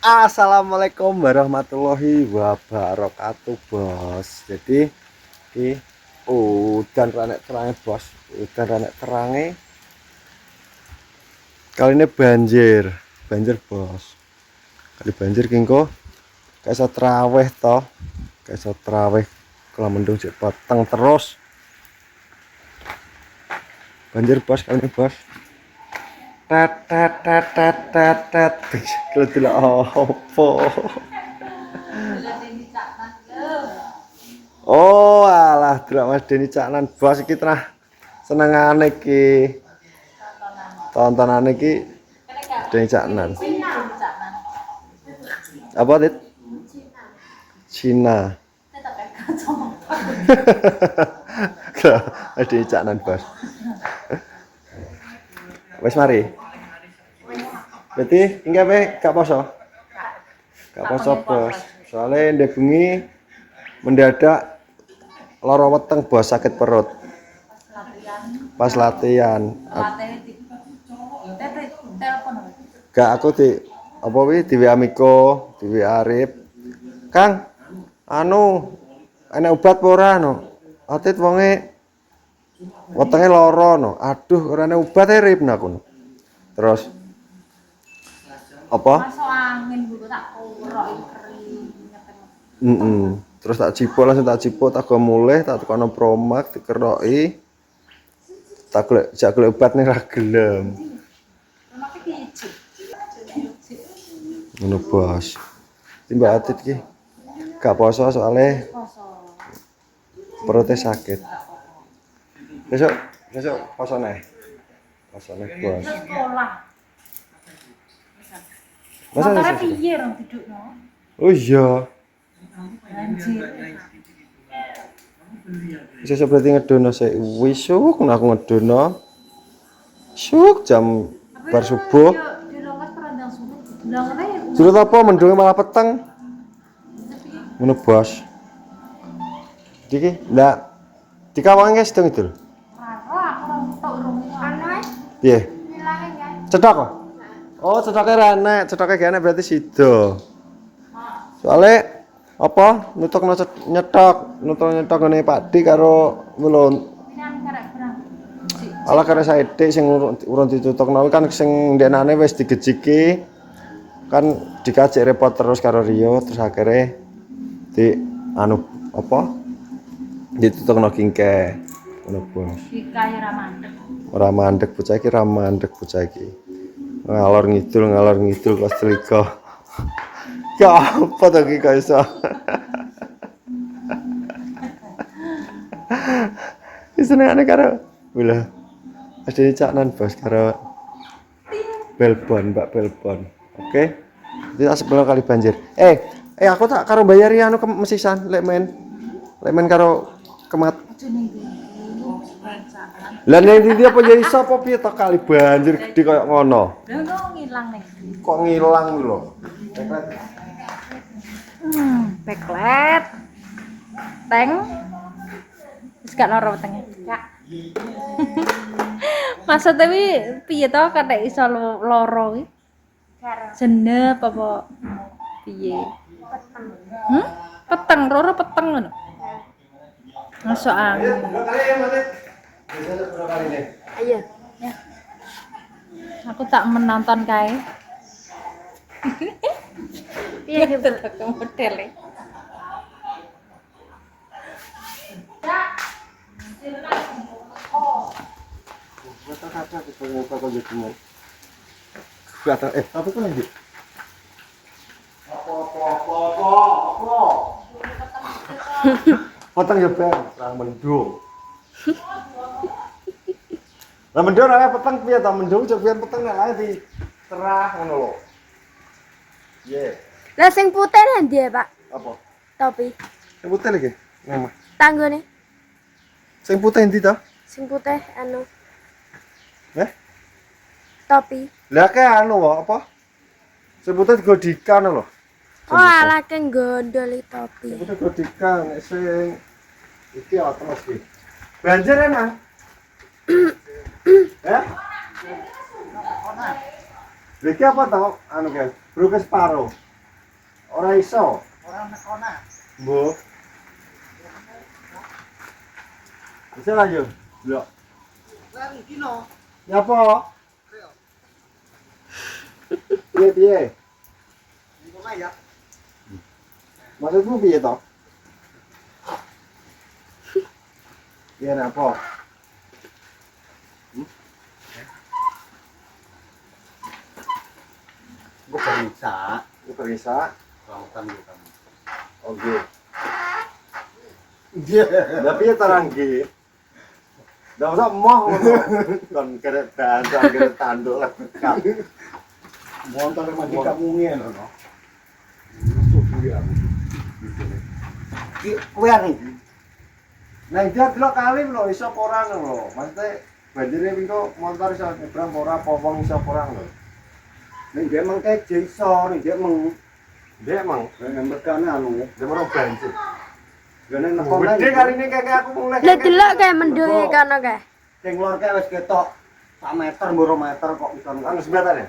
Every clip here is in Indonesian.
Assalamualaikum warahmatullahi wabarakatuh, bos. Jadi ini udan ranek terangnya, bos. Udan ranek terangnya. Kali ini banjir, bos. Kali banjir kingko kayak iso traweh toh. Kayak iso traweh kalau mendung jek peteng terus. Banjir, bos, kali ini, bos. Tet tet tet tet tet tet. Delok opo. Oh, alah, delok Mas Deni Caknan, bos iki tengah senengane iki. Tontonane iki Deni Caknan. Apa, Dit? Cina. Mas Deni Caknan, bos. Wes mari. Berarti enggak pe gak poso? Gak poso, bos. Soalnya ndek bengi mendadak lara weteng, bos, sakit perut. Pas latihan. Gak, aku di apa wi di WA Miko, di WA Arif. Kang, anu enak obat apa ora no? Atit wonge wetenge lara no. Aduh, ora enak obat e Rip aku. Terus apa? Masuk angin guru tak kuroki kering. Terus tak cipok tak go mulih tak tekono Promak dikeroki. Tak golek obat nih ra gelem. Rumahnya hiji. Ngono, bos. Mbak Atit ki gak poso soalnya Poso. perutnya sakit. Besok poso neh. Poso neh, bos. Sekolah. Masa Motornya sih? piye rong dudukno? Oh iya. Banjir. Sesuk berarti ngedono sik. Wis syuk aku ngedono. Syuk jam bar subuh. Di lokas perandang subuh. Bilangnya Surut apa mendunge malah peteng. Ngono, bos. Diki, ndak dikawangi guys dong itu. raro aku rong tok rong. Anu Piye? bilangin kan. Cetok kok? Oh, cetoknya ra enek, cetoknya gak enek berarti sido. Soale apa? Nutuk nyetok ngene Pakdi karo mulun. Pinang karek berang. Ala karo saithik sing urung ditutokno kan sing ndekane wis digejiki. Kan dikajek repot terus karo Rio terus akhirnya di anu apa? Ditutokno kingke. Ngono, bos. Dikae ra mandek. Ora mandek bocah iki, ra mandek bocah iki. Ngalor ngidul kos teliga. Ya apa to iki kok iso? Wis senengane karo lha. Ada Caknan, bos, karo Belbon, Mbak Belbon. Oke. Jadi sebelah kali banjir. Aku tak karo bayari anu mesisan lek men karo kemat. Aja ning bancaan. Lah nek ndi apa ya iso apa piye to kali banjir gede koyo ngono. Lah kok ngilang ning. Kok ngilang lho. Backlet. Teng. Wis gak lara wetenge. Ya. Maksudnya wi piye to katek iso lara wi? Jenep apa piye? Peteng. Peteng, lara peteng ngono. Masuk angin. Ayo. Ya. Aku tak menonton kae. Piye gitu ke modele. Apa kok lanjut? Apa? Peteng ya, Bang. Lah mendung. Lah mendung ora peteng piye ta? Mendung cek piye peteng nek lae di cerah ngono lho. Ye. Lah sing putih ndi ya, Pak? Apa? Topi. Sing putih lagi. Nama. Tanggone. Sing putih ndi ta? Sing putih anu topi. Lah kayak anu wae apa? Sing putih digodikan lho. Oh, ala keng gondol topi. Sing putih digodikan nek sing iki apa terus iki? Banjir emang. Iki apa tau anu guys? Brukes paro. Ora iso. Ora nekona. Mbok. Bisa lah yo. Lho. Lah iki no. Nyapa? Piye? Ngono ya. Maksudmu piye to? Piye napa? Gue periksa. Rawatan gitu kamu. Oke. Iya. Tapi ya terang gitu. Nggak usah moh kan keret tanduk lah bekap. Montor mati kamu ngene no. Ki kowe arep. Nang dia delok kali lho iso apa ora lho. Maksudnya bandire pingko motor iso nyebrang ora apa wong iso ora lho. Ning dia mengke iso, ning dia emang nembekane anu, dia mau banjir. Gane nek kono. Gede kali ini kakek aku mulai. Lah delok kae mendungi kono kae. Sing lor kae wis ketok 1 meter, 2 meter kok iso anu sebetan ya?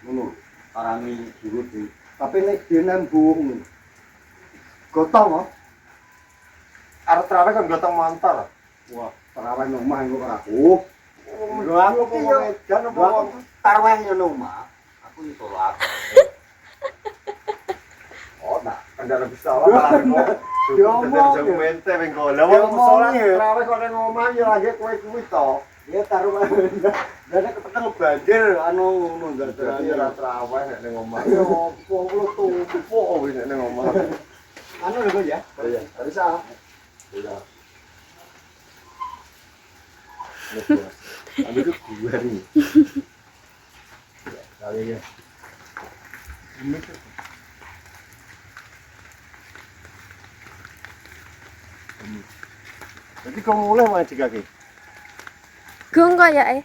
Ngono. Parani dulu di. Tapi nek dene mbuh. Gotong kok. Arep trawe kan gotong motor. Wah, trawe nang omah engko aku. Lho aku kok edan apa tarweh yo nang omah. Aku iki tolak. Oh, nak kendara pesawat lah. Diomong yo mente wing golek wong salat trawe kok nang omah yo lagi kowe kuwi to. Ya taruh dene ketekel banjir anu ngono ndadak yo ora trawe nek nang omah. Yo opo lu tumpuk nek nang omah. Anu lho ya. Iya, harus ah. Iya. Ambil itu gue nih. Kali ya. Ini tuh. Jadi kamu mulai mana cik kaki? Gung kaya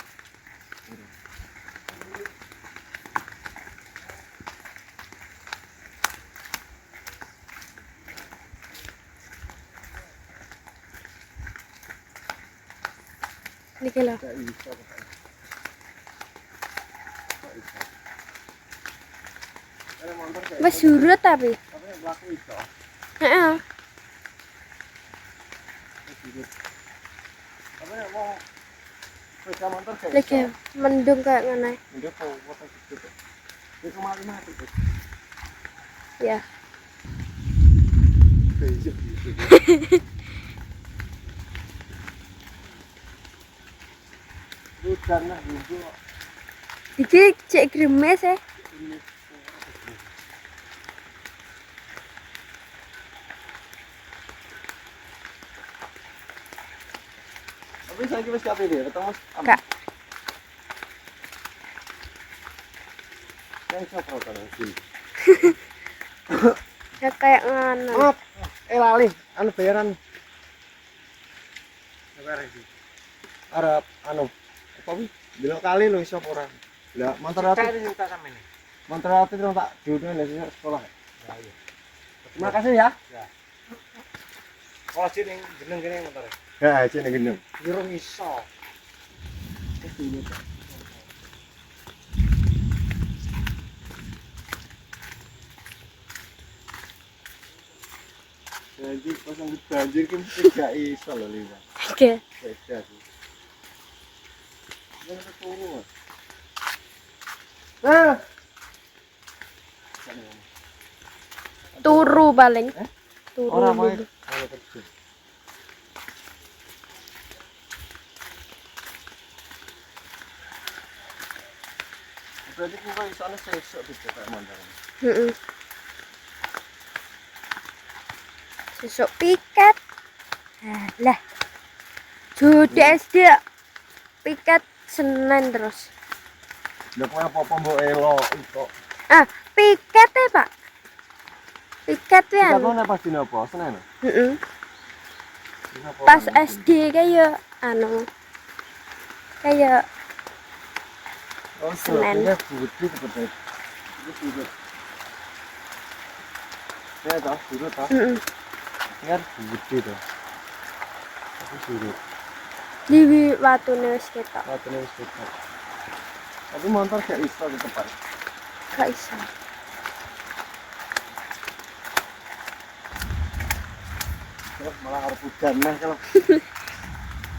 Niki lho. Wes surut tapi. Heeh. Lagi mendung kayak ngene. Ya. Iki cek gremes ya. Tapi saya wis kape dia, ketemu Kak. Yang siapa kan sih? Ya kayak ngono. Lali, anu bayaran. Bayar iki. Arab anu apa wi? Belok kali lho iso ora. Lah motor ati. Motor ati tak diundang dari sekolah. Ya iya. Terima kasih ya. Ya. Kalau sini geneng kene motor. Ya, sini geneng. Irung iso. Jadi pasang banjir kan tidak iso lho liwat. Oke. Beda sih. Jangan turun. Turu paling. Turu. Ora wae. dulu. Ora kerja. Berarti kita iso ana sesuk bisa kayak mandaran. Heeh. Sesuk piket. Lah. Judi SD. Piket Senin terus. Lah kowe apa-apa mbok elok iso. Piket ya, Pak. Piket ya. Kita mana pas dina apa? Senin. Heeh. Pas SD kayak anu. Kayak Senin. Ya putih seperti itu. Ya toh, surut toh. Heeh. Biar putih toh. Tapi surut. Di watune wis ketok. Watune wis ketok. Tapi motor gak iso di tempat. Gak iso. malah arep hujan nah kalau.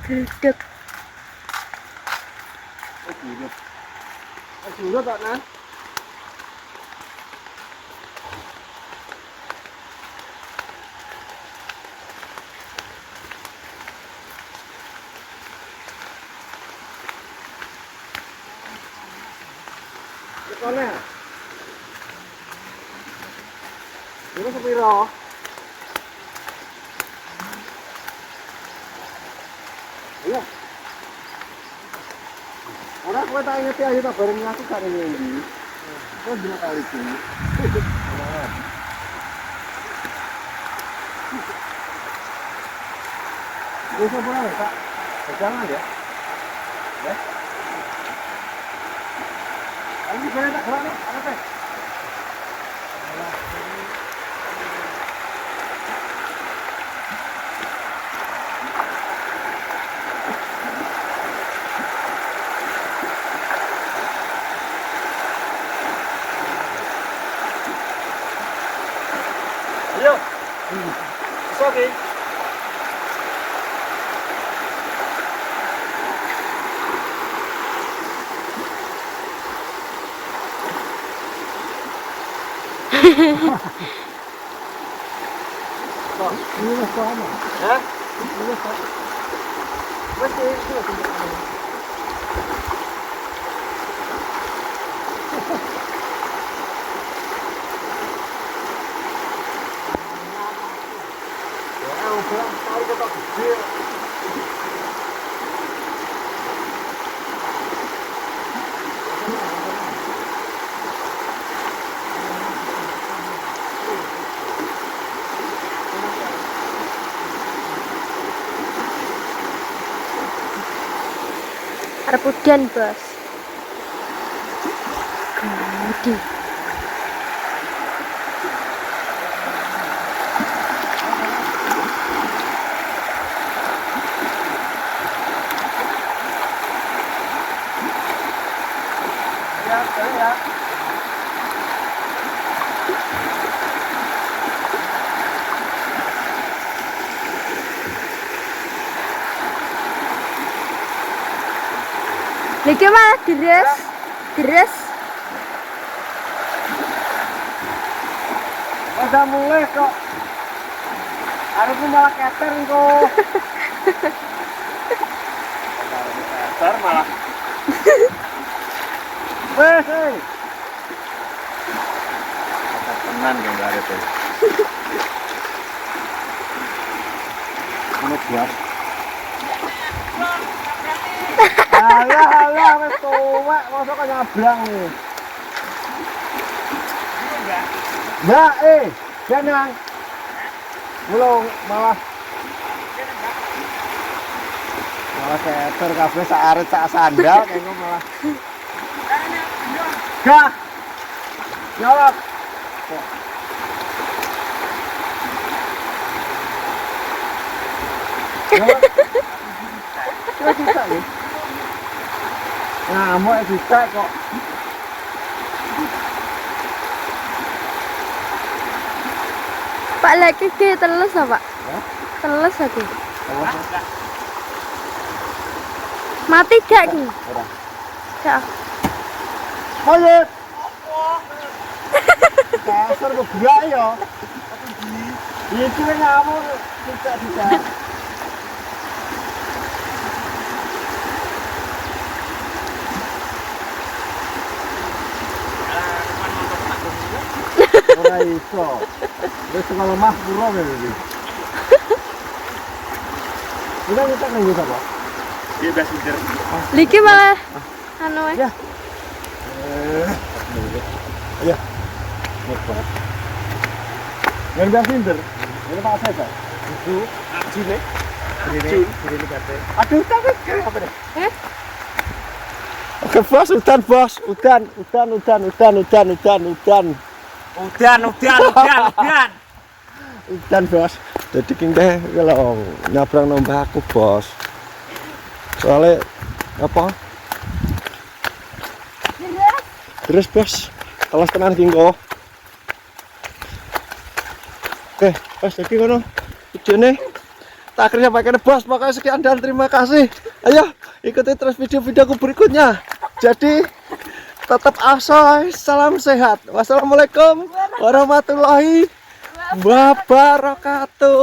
Gredeg. Surut tok Nan. Kone. Ini sepiro? Iya. Ora kowe tak ingeti ayo tak bareng aku gak ngene. Kok dina kali iki. Wis apa ora, Pak? Jangan ya. Ya. Ini boleh tak gerak nih, apa teh? Ayo. It's okay. Ini sama. Hah? Ini sama. Masih itu. Ya, udah tahu kota gede. Arep hujan, Bos. Gede. Ya, ya. Niki malah deres. Udah mulai kok. Harusnya malah keter kok. Keter malah. Wes, hei. Tenan kan enggak ada tuh. Ini buat. Alah, wes tuwek, mosok kok nyabrang nih. Enggak, jangan. Belum malah keter kabeh sak aret sak sandal kengko malah. Gah. Nyolot. Kok bisa nih? Nah, mau bisa kok. Pak lagi ke teles apa? Ya? Teles lagi. Awas. Mati gak ki? Ora. Gak. Mayit. Kasar kok gerak ya. Iki ngamuk tidak. Ora iso. Wis kalau mah pura iki. Udah kita kan gitu apa? Dia udah sindir. Niki malah anu Ya. Ya. Ngebat. Yang udah sindir. Ini Pak saya, Pak. Itu June. Ini kate. Aduh, tapi apa deh? Oke, bos, udan, bos. Udan. Udan, bos. Jadi kita kalau nyabrang nambah aku, bos. Soalnya apa? Terus, bos. Telas tenan kingko. Oke, pas lagi kono. Ujene. Tak akhirnya pakai bos. Pokoknya sekian dan terima kasih. Ayo ikuti terus video-videoku berikutnya. Jadi tetap asoy, salam sehat. Wassalamualaikum warahmatullahi wabarakatuh.